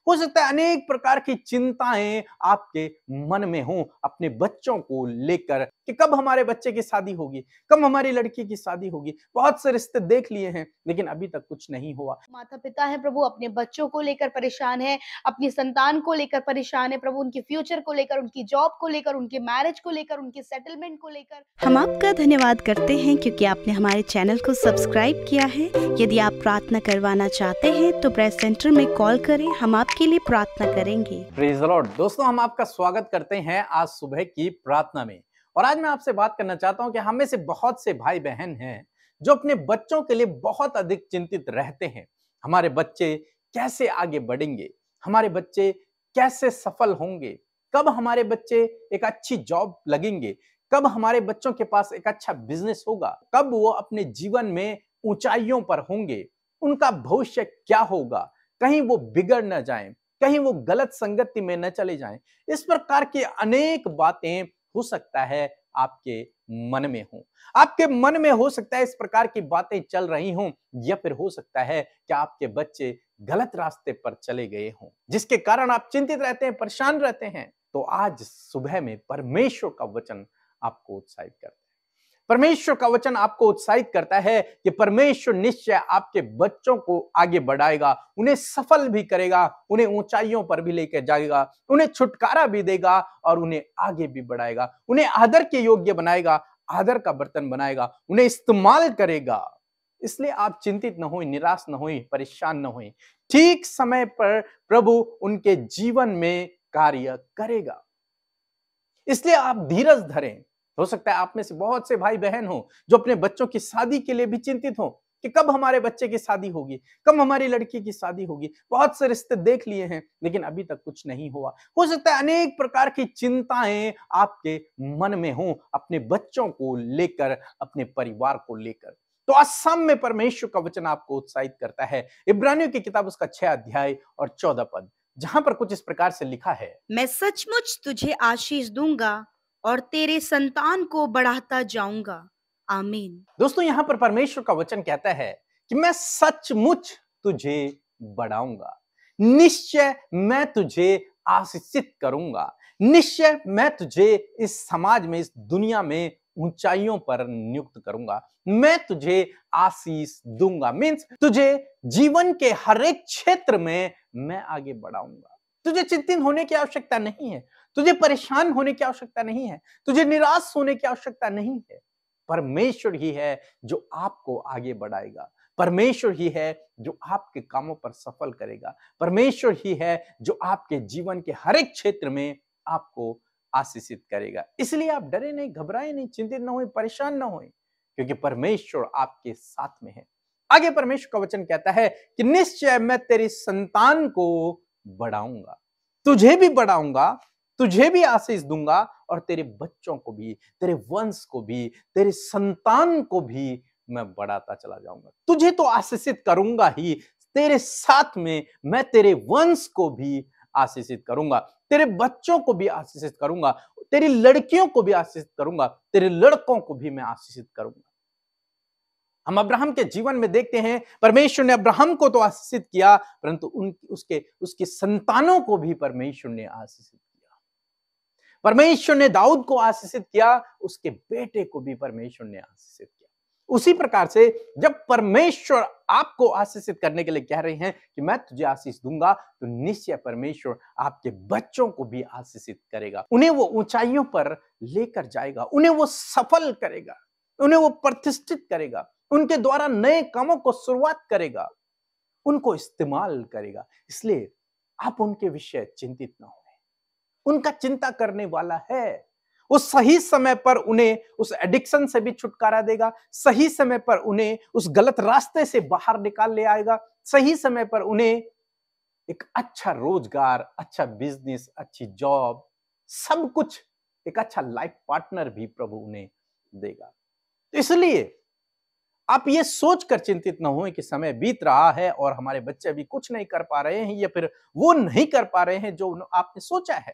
हो सकता है अनेक प्रकार की चिंताएं आपके मन में हो अपने बच्चों को लेकर कि कब हमारे बच्चे की शादी होगी, कब हमारी लड़की की शादी होगी। बहुत से रिश्ते देख लिए हैं लेकिन अभी तक कुछ नहीं हुआ। माता-पिता हैं प्रभु अपने बच्चों को लेकर परेशान हैं, अपनी संतान को लेकर परेशान हैं प्रभु, उनके फ्यूचर को लेकर, उनकी जॉब को लेकर, उनके मैरिज को लेकर, उनके सेटलमेंट को लेकर। हम आपका धन्यवाद करते हैं क्योंकि आपने हमारे चैनल को सब्सक्राइब किया है। यदि आप प्रार्थना करवाना चाहते हैं तो प्रेस सेंटर में कॉल करें, हम आपके लिए प्रार्थना करेंगे। Praise the Lord. दोस्तों, हम आपका स्वागत करते हैं आज सुबह की प्रार्थना में। और आज मैं आपसे बात करना चाहता हूं कि हम में से बहुत से भाई बहन हैं जो अपने बच्चों के लिए बहुत अधिक चिंतित रहते हैं। हमारे बच्चे कैसे आगे बढ़ेंगे, हमारे बच्चे कैसे सफल होंगे, कब हमारे बच्चे एक अच्छी जॉब लगेंगे, कब हमारे बच्चों के पास एक अच्छा बिजनेस होगा, कब वो अपने जीवन में ऊंचाइयों पर होंगे, उनका भविष्य क्या होगा, कहीं वो बिगड़ न जाएं, कहीं वो गलत संगति में न चले जाएं। इस प्रकार की अनेक बातें हो सकता है आपके मन में हो। आपके मन में हो सकता है इस प्रकार की बातें चल रही हों, या फिर हो सकता है कि आपके बच्चे गलत रास्ते पर चले गए हों, जिसके कारण आप चिंतित रहते हैं, परेशान रहते हैं। तो आज सुबह में परमेश्वर का वचन आपको उत्साहित करता है। परमेश्वर का वचन आपको उत्साहित करता है कि परमेश्वर निश्चय आपके बच्चों को आगे बढ़ाएगा, उन्हें सफल भी करेगा, उन्हें ऊंचाइयों पर भी लेकर जाएगा, उन्हें छुटकारा भी देगा और उन्हें आगे भी बढ़ाएगा, उन्हें आदर के योग्य बनाएगा, आदर का बर्तन बनाएगा, उन्हें इस्तेमाल करेगा। इसलिए आप चिंतित न हों, निराश न हों, परेशान न हों। ठीक समय पर प्रभु उनके जीवन में कार्य करेगा। इसलिए आप धीरज धरें। हो सकता है आप में से बहुत से भाई बहन हो जो अपने बच्चों की शादी के लिए भी चिंतित हो कि कब हमारे बच्चे की शादी होगी, कब हमारी लड़की की शादी होगी। बहुत से रिश्ते देख लिए हैं लेकिन अभी तक कुछ नहीं हुआ। हो सकता है अनेक प्रकार की चिंताएं आपके मन में हो अपने बच्चों को लेकर, अपने परिवार को लेकर। तो आज शाम में परमेश्वर का वचन आपको उत्साहित करता है। इब्रानियों की किताब उसका 6 अध्याय और 14 पद, जहां पर कुछ इस प्रकार से लिखा है, मैं सचमुच तुझे आशीष दूंगा और तेरे संतान को बढ़ाता जाऊंगा। आमीन। दोस्तों, यहां पर परमेश्वर का वचन कहता है कि मैं सचमुच तुझे बढ़ाऊंगा, निश्चय मैं तुझे आशीषित करूंगा, निश्चय मैं तुझे इस समाज में, इस दुनिया में ऊंचाइयों पर नियुक्त करूंगा, मैं तुझे आशीष दूंगा। मीन्स तुझे जीवन के हर एक क्षेत्र में मैं आगे बढ़ाऊंगा। तुझे चिंतित होने की आवश्यकता नहीं है, तुझे परेशान होने की आवश्यकता नहीं है, तुझे निराश होने की आवश्यकता नहीं है। परमेश्वर ही है जो आपको आगे बढ़ाएगा, परमेश्वर ही है जो आपके कामों पर सफल करेगा, परमेश्वर ही है जो आपके जीवन के हर एक क्षेत्र में आपको आशीषित करेगा। इसलिए आप डरे नहीं, घबराए नहीं, चिंतित ना होए, परेशान ना होए, क्योंकि परमेश्वर आपके साथ में है। आगे परमेश्वर का वचन कहता है कि निश्चय मैं तेरी संतान को बढ़ाऊंगा, तुझे भी बढ़ाऊंगा, तुझे भी आशीष दूंगा और तेरे बच्चों को भी, तेरे वंश को भी, तेरे संतान को भी मैं बढ़ाता चला जाऊंगा। तुझे तो आशीषित करूंगा ही, तेरे साथ में मैं तेरे वंश को भी आशीषित करूंगा, तेरे बच्चों को भी आशीषित करूंगा, तेरी लड़कियों को भी आशीषित करूंगा, तेरे लड़कों को भी मैं आशीषित करूंगा। हम अब्राहम के जीवन में देखते हैं परमेश्वर ने अब्राहम को तो आशीषित किया, परंतु उसके संतानों को भी परमेश्वर ने आशीषित किया। परमेश्वर ने दाऊद को आशीषित किया, उसके बेटे को भी परमेश्वर ने आशीषित किया। उसी प्रकार से जब परमेश्वर आपको आशीषित करने के लिए कह रहे हैं कि मैं तुझे आशीष दूंगा, तो निश्चय परमेश्वर आपके बच्चों को भी आशीषित करेगा, उन्हें वो ऊंचाइयों पर लेकर जाएगा, उन्हें वो सफल करेगा, उन्हें वो प्रतिष्ठित करेगा, उनके द्वारा नए कामों को शुरुआत करेगा, उनको इस्तेमाल करेगा। इसलिए आप उनके विषय चिंतित ना हो, उनका चिंता करने वाला है। वो सही समय पर उन्हें उस एडिक्शन से भी छुटकारा देगा, सही समय पर उन्हें उस गलत रास्ते से बाहर निकाल ले आएगा, सही समय पर उन्हें एक अच्छा रोजगार, अच्छा बिजनेस, अच्छी जॉब, सब कुछ, एक अच्छा लाइफ पार्टनर भी प्रभु उन्हें देगा। तो इसलिए आप ये सोचकर चिंतित न हों कि समय बीत रहा है और हमारे बच्चे अभी कुछ नहीं कर पा रहे हैं, या फिर वो नहीं कर पा रहे हैं जो आपने सोचा है।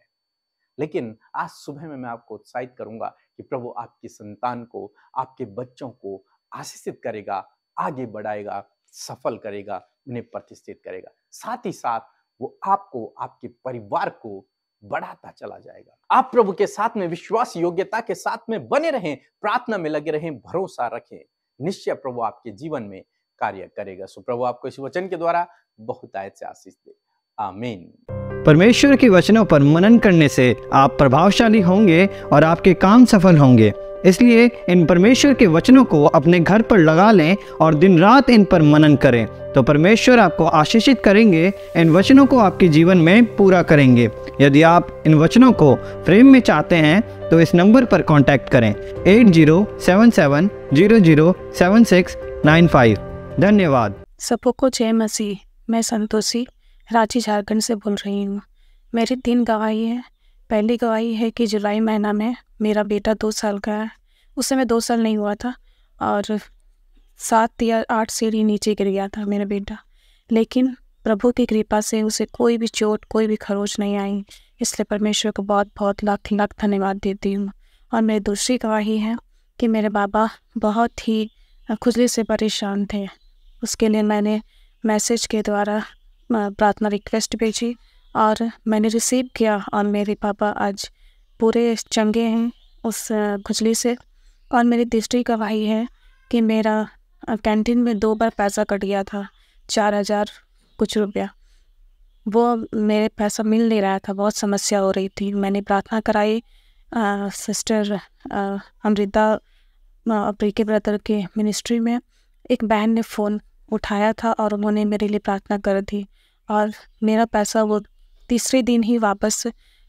लेकिन आज सुबह में मैं आपको उत्साहित करूंगा कि प्रभु आपकी संतान को, आपके बच्चों को आशीषित करेगा, आगे बढ़ाएगा, सफल करेगा, उन्हें प्रतिष्ठित करेगा। साथ ही साथ वो आपको, आपके परिवार को बढ़ाता चला जाएगा। आप प्रभु के साथ में विश्वास योग्यता के साथ में बने रहें, प्रार्थना में लगे रहें, भरोसा रखें। निश्चय प्रभु आपके जीवन में कार्य करेगा। सो प्रभु आपको इस वचन के द्वारा बहुत आयत से आशीष दे। आमीन। परमेश्वर के वचनों पर मनन करने से आप प्रभावशाली होंगे और आपके काम सफल होंगे। इसलिए इन परमेश्वर के वचनों को अपने घर पर लगा लें और दिन रात इन पर मनन करें, तो परमेश्वर आपको आशीषित करेंगे, इन वचनों को आपके जीवन में पूरा करेंगे। यदि आप इन वचनों को फ्रेम में चाहते हैं तो इस नंबर पर कांटेक्ट करें 8077007695। धन्यवाद। सबको जय मसीह। मैं संतोषी रांची झारखंड से बोल रही हूँ। मेरी 3 गवाही है। पहली गवाही है कि जुलाई महीना में मेरा बेटा 2 साल का है। उस समय 2 साल नहीं हुआ था और 7 या 8 सीढ़ी नीचे गिर गया था मेरा बेटा, लेकिन प्रभु की कृपा से उसे कोई भी चोट, कोई भी खरोच नहीं आई। इसलिए परमेश्वर को बहुत बहुत लाख लाख धन्यवाद देती हूँ। और मेरी दूसरी गवाही है कि मेरे बाबा बहुत ही खुजली से परेशान थे। उसके लिए मैंने मैसेज के द्वारा प्रार्थना रिक्वेस्ट भेजी और मैंने रिसीव किया और मेरे पापा आज पूरे चंगे हैं उस खुजली से। और मेरी तीसरी गवाही है कि मेरा कैंटीन में 2 बार पैसा कट गया था, 4000 कुछ रुपया। वो मेरे पैसा मिल नहीं रहा था, बहुत समस्या हो रही थी। मैंने प्रार्थना कराई, सिस्टर अमृता अफ्रीके ब्रदर के मिनिस्ट्री में एक बहन ने फ़ोन उठाया था और उन्होंने मेरे लिए प्रार्थना कर दी और मेरा पैसा वो तीसरे दिन ही वापस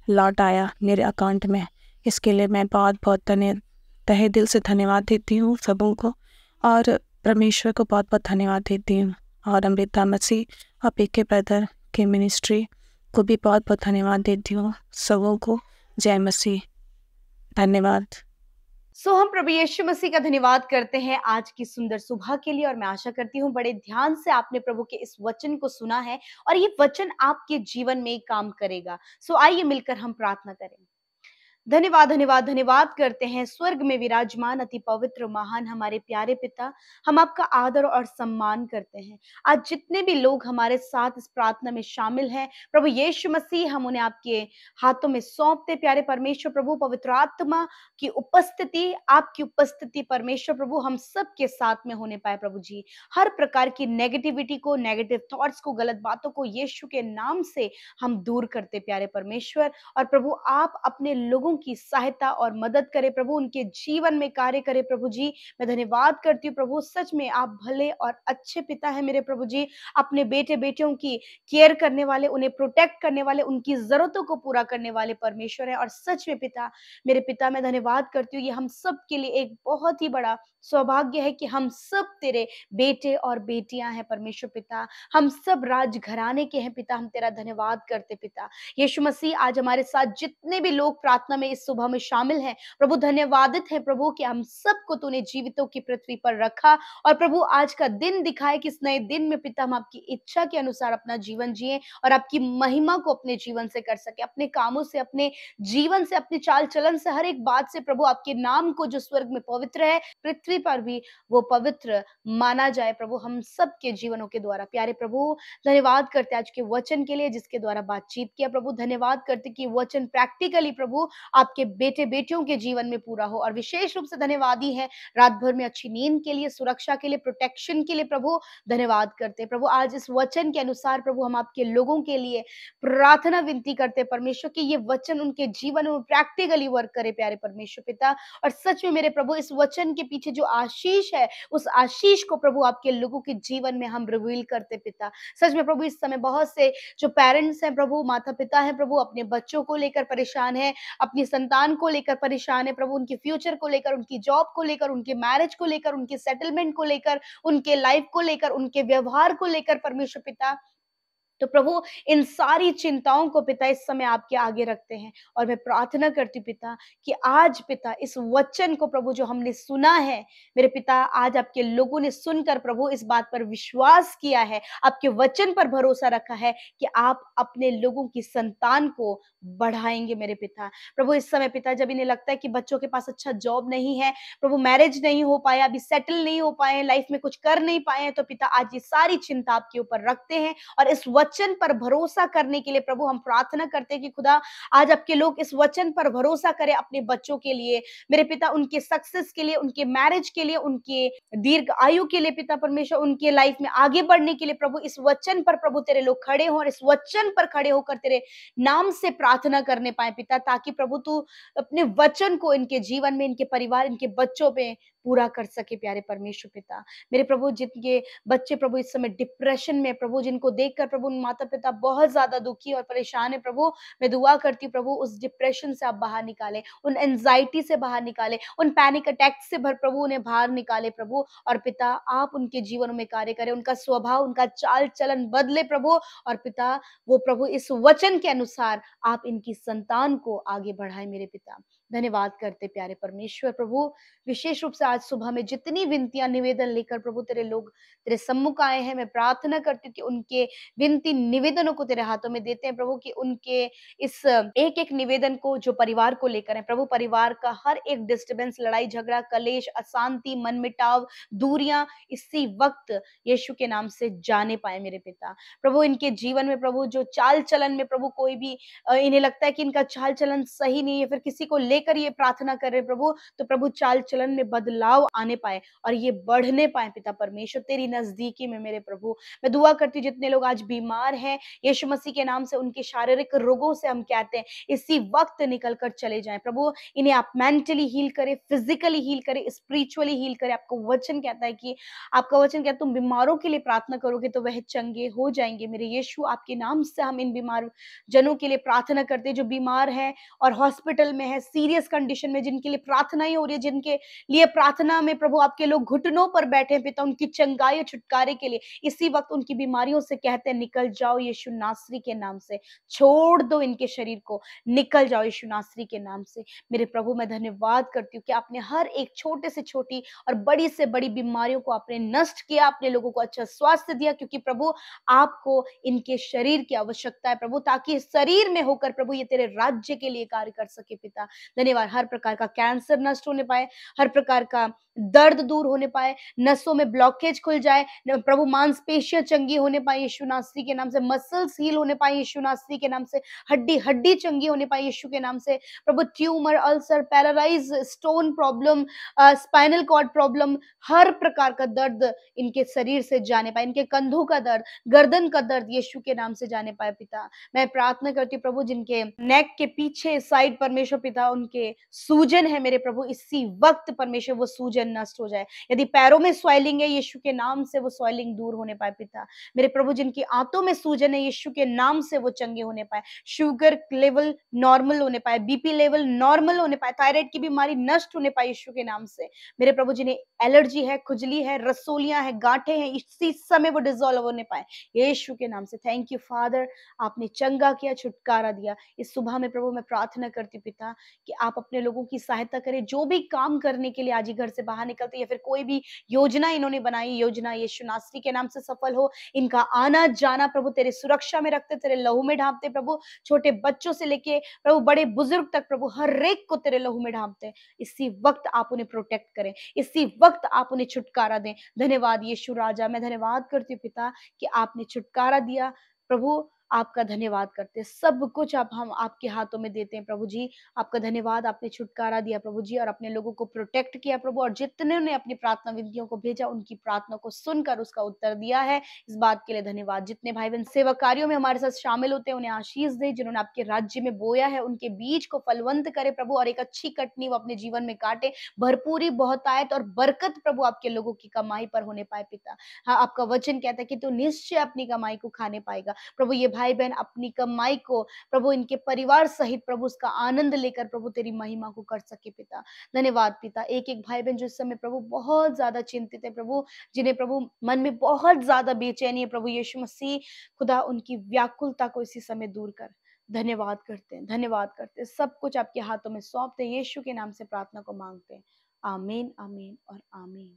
लौट आया मेरे अकाउंट में। इसके लिए मैं बहुत बहुत तहे दिल से धन्यवाद देती हूँ सबों को और परमेश्वर को बहुत बहुत धन्यवाद देती हूँ। और अमृता मसीह और पीके ब्रदर के मिनिस्ट्री को भी बहुत बहुत धन्यवाद देती हूँ। सबों को जय मसीह। धन्यवाद। सो हम प्रभु यीशु मसीह का धन्यवाद करते हैं आज की सुंदर सुबह के लिए और मैं आशा करती हूँ बड़े ध्यान से आपने प्रभु के इस वचन को सुना है और ये वचन आपके जीवन में काम करेगा। सो आइए मिलकर हम प्रार्थना करें। धन्यवाद धन्यवाद धन्यवाद करते हैं स्वर्ग में विराजमान अति पवित्र महान हमारे प्यारे पिता, हम आपका आदर और सम्मान करते हैं। आज जितने भी लोग हमारे साथ इस प्रार्थना में शामिल हैं प्रभु यीशु मसीह, हम उन्हें आपके हाथों में सौंपते प्यारे परमेश्वर प्रभु। पवित्र आत्मा की उपस्थिति, आपकी उपस्थिति परमेश्वर प्रभु हम सब के साथ में होने पाए प्रभु जी। हर प्रकार की नेगेटिविटी को, नेगेटिव थॉट्स को, गलत बातों को यीशु के नाम से हम दूर करते प्यारे परमेश्वर। और प्रभु आप अपने लोगों की सहायता और मदद करें प्रभु, उनके जीवन में कार्य करें प्रभु जी। मैं धन्यवाद करती हूँ प्रभु, सच में आप भले और अच्छे पिता है मेरे प्रभु जी। अपने बेटे बेटियों की केयर करने वाले, उन्हें प्रोटेक्ट करने वाले, उनकी जरूरतों को पूरा करने वाले परमेश्वर है। और सच में पिता, मेरे पिता मैं धन्यवाद करती हूँ, ये हम सब के लिए एक बहुत ही बड़ा सौभाग्य है कि हम सब तेरे बेटे और बेटियां हैं परमेश्वर पिता। हम सब राजघराने के हैं पिता, हम तेरा धन्यवाद करते पिता। यीशु मसीह आज हमारे साथ जितने भी लोग प्रार्थना में इस सुबह में शामिल हैं प्रभु, धन्यवादित है प्रभु कि हम सबको तूने जीवितों की पृथ्वी पर रखा और प्रभु आज का दिन दिखाए कि इस नए दिन में पिता हम आपकी इच्छा के अनुसार अपना जीवन जिए और आपकी महिमा को अपने जीवन से कर सके, अपने कामों से, अपने जीवन से, अपने चाल चलन से, हर एक बात से प्रभु आपके नाम को जो स्वर्ग में पवित्र है पृथ्वी पर भी वो पवित्र माना जाए प्रभु हम सब के जीवनों के द्वारा। प्यारे प्रभु धन्यवाद करते आज के वचन के लिए जिसके द्वारा बातचीत किया प्रभु। धन्यवाद करते कि वचन प्रैक्टिकली प्रभु आपके बेटे बेटियों के जीवन में पूरा हो। और विशेष रूप से धन्यवादी है रात भर में अच्छी नींद के लिए, सुरक्षा के लिए, प्रोटेक्शन के लिए प्रभु धन्यवाद करते प्रभु। आज इस वचन के अनुसार प्रभु हम आपके लोगों के लिए प्रार्थना विनती करते परमेश्वर कि ये वचन उनके जीवन में प्रैक्टिकली वर्क करे प्यारे परमेश्वर पिता। और सच में मेरे प्रभु इस वचन के पीछे जो आशीष है उस आशीष को प्रभु आपके लोगों के जीवन में हम रिवील करते पिता। सच में प्रभु इस समय बहुत से जो पेरेंट्स हैं प्रभु, माता पिता हैं प्रभु, अपने बच्चों को लेकर परेशान है, अपनी संतान को लेकर परेशान है प्रभु, उनके फ्यूचर को लेकर, उनकी जॉब को लेकर, उनके मैरिज को लेकर, उनके सेटलमेंट को लेकर, उनके लाइफ को लेकर, उनके व्यवहार को लेकर परमेश्वर पिता। तो प्रभु इन सारी चिंताओं को पिता इस समय आपके आगे रखते हैं और मैं प्रार्थना करती पिता कि आज पिता इस वचन को प्रभु जो हमने सुना है मेरे पिता, आज आपके लोगों ने सुनकर प्रभु इस बात पर विश्वास किया है, आपके वचन पर भरोसा रखा है कि आप अपने लोगों की संतान को बढ़ाएंगे मेरे पिता। प्रभु इस समय पिता जब इन्हें लगता है कि बच्चों के पास अच्छा जॉब नहीं है प्रभु, मैरिज नहीं हो पाया, अभी सेटल नहीं हो पाए, लाइफ में कुछ कर नहीं पाए, तो पिता आज ये सारी चिंता आपके ऊपर रखते हैं और इस वचन पर भरोसा करने के लिए प्रभु हम प्रार्थना करते हैं कि खुदा आज आपके लोग इस वचन पर भरोसा करें अपने बच्चों के लिए, मेरे पिता, उनके सक्सेस के लिए, उनके मैरिज के लिए, उनके दीर्घ आयु के लिए पिता परमेश्वर, उनके लाइफ में आगे बढ़ने के लिए प्रभु इस वचन पर प्रभु तेरे लोग खड़े हो और इस वचन पर खड़े होकर तेरे नाम से प्रार्थना करने पाए पिता, ताकि प्रभु तू अपने वचन को इनके जीवन में, इनके परिवार, इनके बच्चों पे पूरा कर सके प्यारे परमेश्वर पिता। मेरे प्रभु जिनके बच्चे प्रभु इस समय डिप्रेशन में प्रभु, जिनको देखकर प्रभु उन माता पिता बहुत ज्यादा दुखी और परेशान है प्रभु, मैं दुआ करती हूँ प्रभु उस डिप्रेशन से आप बाहर निकाले, उन एंजाइटी से बाहर निकाले, उन पैनिक अटैक से प्रभु उन्हें बाहर निकाले प्रभु। और पिता आप उनके जीवनों में कार्य करें, उनका स्वभाव, उनका चाल चलन बदले प्रभु। और पिता वो प्रभु इस वचन के अनुसार आप इनकी संतान को आगे बढ़ाए मेरे पिता। धन्यवाद करते प्यारे परमेश्वर प्रभु। विशेष रूप से आज सुबह में जितनी विनतियां निवेदन लेकर प्रभु तेरे लोग तेरे सम्मुख आए हैं, मैं प्रार्थना करती हूँ कि उनके विनती निवेदनों को तेरे हाथों में देते हैं प्रभु, कि उनके इस एक एक निवेदन को जो परिवार को लेकर है प्रभु, परिवार का हर एक डिस्टर्बेंस, लड़ाई झगड़ा, कलेश, अशांति, मनमिटाव, दूरियां इसी वक्त यीशु के नाम से जाने पाए मेरे पिता। प्रभु इनके जीवन में प्रभु जो चाल चलन में प्रभु कोई भी इन्हें लगता है कि इनका चाल चलन सही नहीं है, फिर किसी को लेकर ये प्रार्थना कर रहे प्रभु, तो प्रभु चाल चलन में बदलाव आने पाए और ये बढ़ने पाए पिता परमेश्वर तेरी नजदीकी में मेरे प्रभु। मैं दुआ करती हूँ जितने लोग आज बीमार हैं यीशु मसीह के नाम से, उनके शारीरिक रोगों से हम कहते हैं इसी वक्त निकल कर चले जाएं प्रभु। इन्हें आप मेंटली हील करें, फिजिकली हील करें, स्पिरिचुअली हील करें। आपका वचन कहता है कि आपका वचन कहता है तुम बीमारों के लिए प्रार्थना करोगे तो वह चंगे हो जाएंगे। मेरे यीशु आपके नाम से हम इन बीमार जनों के लिए प्रार्थना करते हैं जो बीमार हैं और हॉस्पिटल में है, सीरियस कंडीशन में, जिनके लिए प्रार्थना ही हो रही है, जिनके लिए प्रार्थना में प्रभु आपके लोग घुटनों पर बैठे हैं पिता, उनकी चंगाई और छुटकारे के लिए इसी वक्त उनकी बीमारियों से कहते हैं निकल जाओ यीशु नासरी के नाम से, छोड़ दो इनके शरीर को, निकल जाओ यीशु नासरी के नाम से। मेरे प्रभु मैं धन्यवाद करती हूँ कि आपने हर एक छोटे से छोटी और बड़ी से बड़ी बीमारियों को आपने नष्ट किया, अपने लोगों को अच्छा स्वास्थ्य दिया, क्योंकि प्रभु आपको इनके शरीर की आवश्यकता है प्रभु, ताकि शरीर में होकर प्रभु ये तेरे राज्य के लिए कार्य कर सके पिता। धन्यवाद। हर प्रकार का कैंसर नष्ट होने पाए, हर प्रकार का दर्द दूर होने पाए, नसों में ब्लॉकेज खुल जाए प्रभु, मांसपेशियां चंगी होने पाए यीशु नासरी के नाम से, मसल्स हील होने पाए यीशु नासरी के नाम से, हड्डी हड्डी चंगी होने पाए यीशु के नाम से प्रभु। Tumour, ulcer, paralyse, stone problem, spinal cord problem, हर प्रकार का दर्द इनके शरीर से जाने पाए, इनके कंधों का दर्द, गर्दन का दर्द यीशु के नाम से जाने पाए पिता। मैं प्रार्थना करती हूँ प्रभु जिनके नेक के पीछे साइड परमेश्वर पिता उनके सूजन है मेरे प्रभु, इसी वक्त परमेश्वर वो सूजन नष्ट हो जाए। यदि पैरों में स्वाइलिंग है यीशु के नाम से वो स्वाइलिंग दूर होने पाए पिता। मेरे प्रभु जिनकी आंतों में सूजन है यीशु के नाम से वो चंगे होने पाए, शुगर लेवल नॉर्मल होने पाए, बीपी लेवल नॉर्मल होने पाए, थायराइड की बीमारी नष्ट होने पाए यीशु के नाम से। मेरे प्रभु जिन्हें एलर्जी है, खुजली है, रसोलियां है, गांठें हैं, इसी समय वो डिसॉल्व होने पाए यीशु के नाम से। थैंक यू फादर, आपने चंगा किया, छुटकारा दिया। इस सुबह में प्रभु मैं प्रार्थना करती पिता कि आप अपने लोगों की सहायता करें, जो भी काम करने के लिए आज ही घर से बाहर निकलते या फिर कोई भी योजना इन्होंने बनाई, योजना यीशु नासरी के नाम से सफल हो। इनका आना जाना प्रभु तेरे सुरक्षा में रखते, तेरे लहू में ढांपते प्रभु, छोटे बच्चों से लेके प्रभु बड़े बुजुर्ग तक प्रभु हर एक को तेरे लहू में ढांपते। इसी वक्त आप उन्हें प्रोटेक्ट करें, इसी वक्त आप उन्हें छुटकारा दें। धन्यवाद यीशु राजा, मैं धन्यवाद करती हूँ पिता कि आपने छुटकारा दिया प्रभु, आपका धन्यवाद करते हैं। सब कुछ आप हम आपके हाथों में देते हैं प्रभु जी। आपका धन्यवाद, आपने छुटकारा दिया प्रभु जी और अपने लोगों को प्रोटेक्ट किया प्रभु, और जितने ने अपनी प्रार्थना विनतियों को भेजा उनकी प्रार्थना को सुनकर उसका उत्तर दिया है, इस बात के लिए धन्यवाद। जितने भाई बहन सेवा कार्यों में हमारे साथ शामिल होते हैं उन्हें आशीष दे, जिन्होंने आपके राज्य में बोया है उनके बीज को फलवंत करे प्रभु, और एक अच्छी कटनी वो अपने जीवन में काटे, भरपूरी, बहुतायत और बरकत प्रभु आपके लोगों की कमाई पर होने पाए पिता। हाँ, आपका वचन कहता है कि तू निश्चय अपनी कमाई को खाने पाएगा प्रभु। ये भाई बहन अपनी कमाई को प्रभु इनके परिवार सहित प्रभु उसका आनंद लेकर प्रभु तेरी महिमा को कर सके पिता। धन्यवाद पिता। एक एक भाई बहन जो इस समय प्रभु बहुत ज्यादा चिंतित है प्रभु, जिन्हें प्रभु मन में बहुत ज्यादा बेचैनी है प्रभु यीशु मसीह खुदा, उनकी व्याकुलता को इसी समय दूर कर। धन्यवाद करते हैं, धन्यवाद करते हैं। सब कुछ आपके हाथों में सौंपते हैं, यीशु के नाम से प्रार्थना को मांगते हैं। आमीन, आमीन और आमीन।